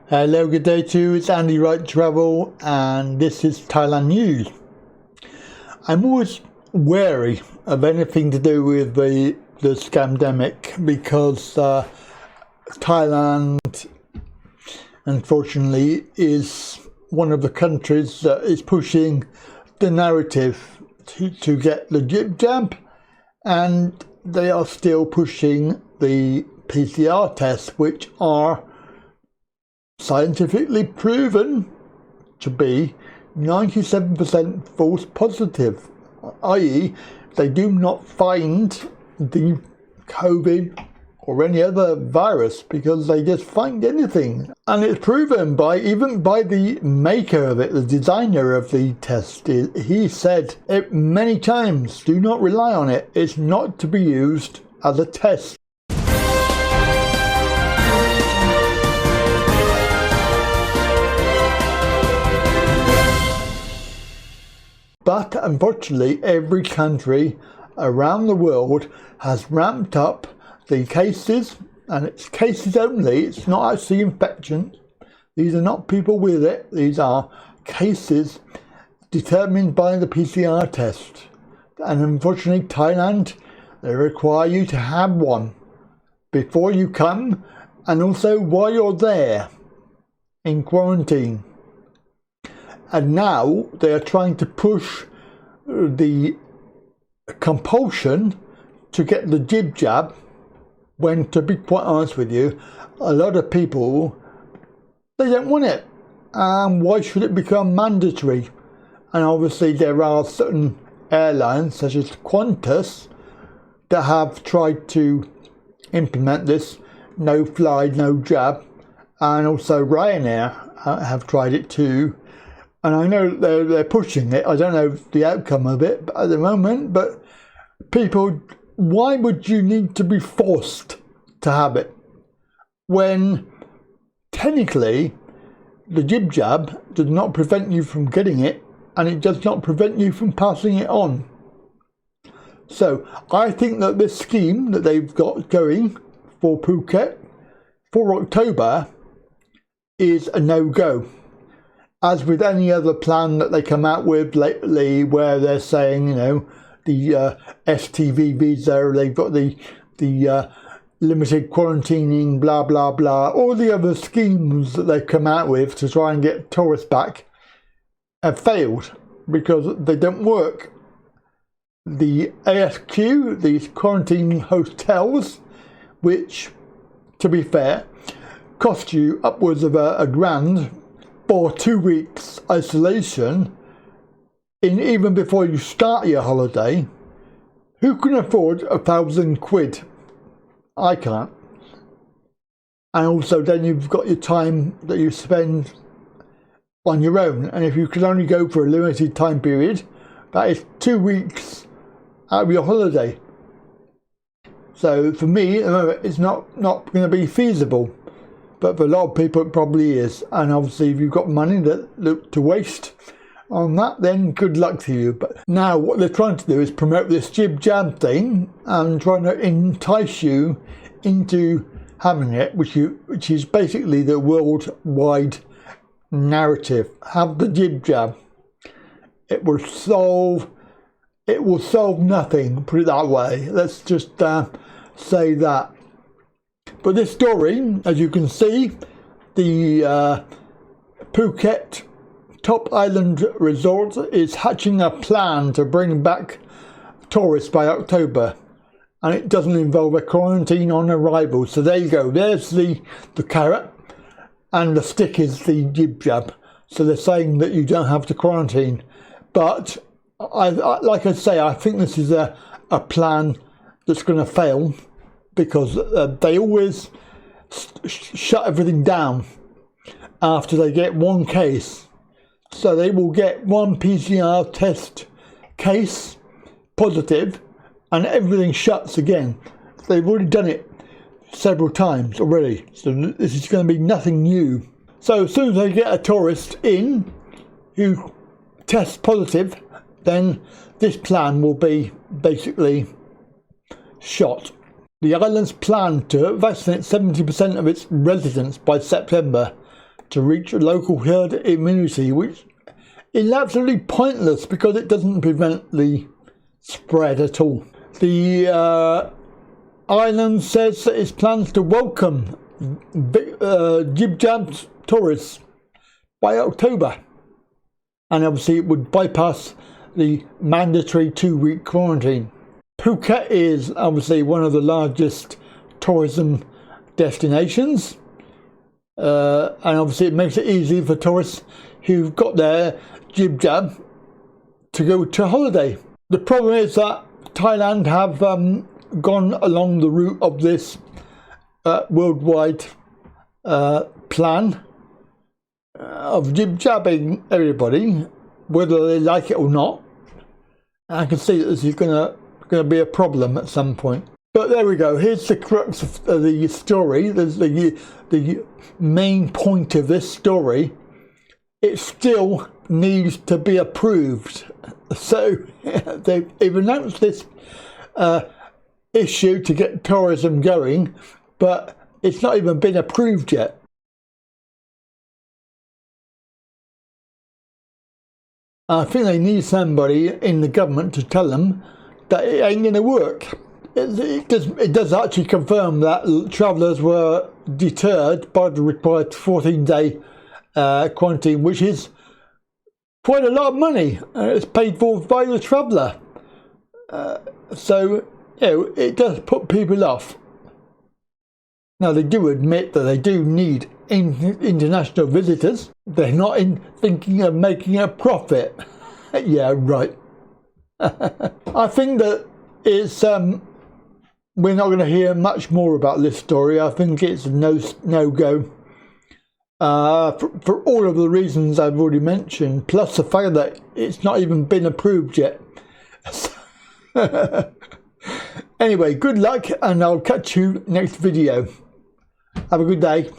Hello, good day to you. It's Andy Wright Travel, and this is Thailand news. I'm always wary of anything to do with the scamdemic because Thailand, unfortunately, is one of the countries that is pushing the narrative to get the jibjab, and they are still pushing the PCR tests, which are scientifically proven to be 97% false positive, i.e. they do not find the COVID or any other virus because they just find anything. And it's proven even by the maker of it, the designer of the test. He said it many times, do not rely on it. It's not to be used as a test. But unfortunately, every country around the world has ramped up the cases, and it's cases only, it's not actually infections. These are not people with it, these are cases determined by the PCR test. And unfortunately, Thailand, they require you to have one before you come and also while you're there in quarantine. And now they are trying to push the compulsion to get the jibjab, when, to be quite honest with you, a lot of people, they don't want it. Why should it become mandatory? And obviously there are certain airlines, such as Qantas, that have tried to implement this no fly, no jab, and also Ryanair have tried it too. And I know they're pushing it. I don't know the outcome of it at the moment, but people, why would you need to be forced to have it when technically the jibjab does not prevent you from getting it, and it does not prevent you from passing it on? So I think that this scheme that they've got going for Phuket for October is a no-go. As with any other plan that they come out with lately, where they're saying, you know, the STV visa, they've got the limited quarantining, blah, blah, blah, all the other schemes that they've come out with to try and get tourists back have failed because they don't work. The ASQ, these quarantine hotels, which, to be fair, cost you upwards of a grand for 2 weeks isolation, even before you start your holiday. Who can afford £1,000? I can't. And also then you've got your time that you spend on your own, and if you can only go for a limited time period, that is 2 weeks out of your holiday. So for me, it's not going to be feasible. But for a lot of people it probably is, and obviously if you've got money to waste on that, then good luck to you. But now what they're trying to do is promote this jib-jab thing and trying to entice you into having it, which is basically the worldwide narrative. Have the jib-jab. It will solve nothing, put it that way. Let's just say that. But this story, as you can see, the Phuket Top Island Resort is hatching a plan to bring back tourists by October, and it doesn't involve a quarantine on arrival. So there you go, there's the carrot, and the stick is the jib-jab. So they're saying that you don't have to quarantine. But like I say, I think this is a plan that's going to fail, because they always shut everything down after they get one case. So they will get one PCR test case positive and everything shuts again. They've already done it several times already, so this is going to be nothing new. So as soon as they get a tourist in who tests positive, then this plan will be basically shot. The island's plan to vaccinate 70% of its residents by September to reach a local herd immunity, which is absolutely pointless because it doesn't prevent the spread at all. The island says that it plans to welcome jibjab tourists by October, and obviously it would bypass the mandatory 2-week quarantine. Phuket is obviously one of the largest tourism destinations, and obviously it makes it easy for tourists who've got their jibjab to go to holiday. The problem is that Thailand have gone along the route of this worldwide plan of jib-jabbing everybody, whether they like it or not. I can see that this is going to be a problem at some point. But there we go. Here's the crux of the story. There's the main point of this story. It still needs to be approved. So they've announced this issue to get tourism going, but it's not even been approved yet. I think they need somebody in the government to tell them that it ain't going to work. It does actually confirm that travellers were deterred by the required 14-day quarantine, which is quite a lot of money. It's paid for by the traveller. So, it does put people off. Now, they do admit that they do need international visitors. They're not thinking of making a profit. Yeah, right. I think that it's we're not going to hear much more about this story. I think it's a no-go for all of the reasons I've already mentioned, plus the fact that it's not even been approved yet. Anyway, good luck, and I'll catch you next video. Have a good day.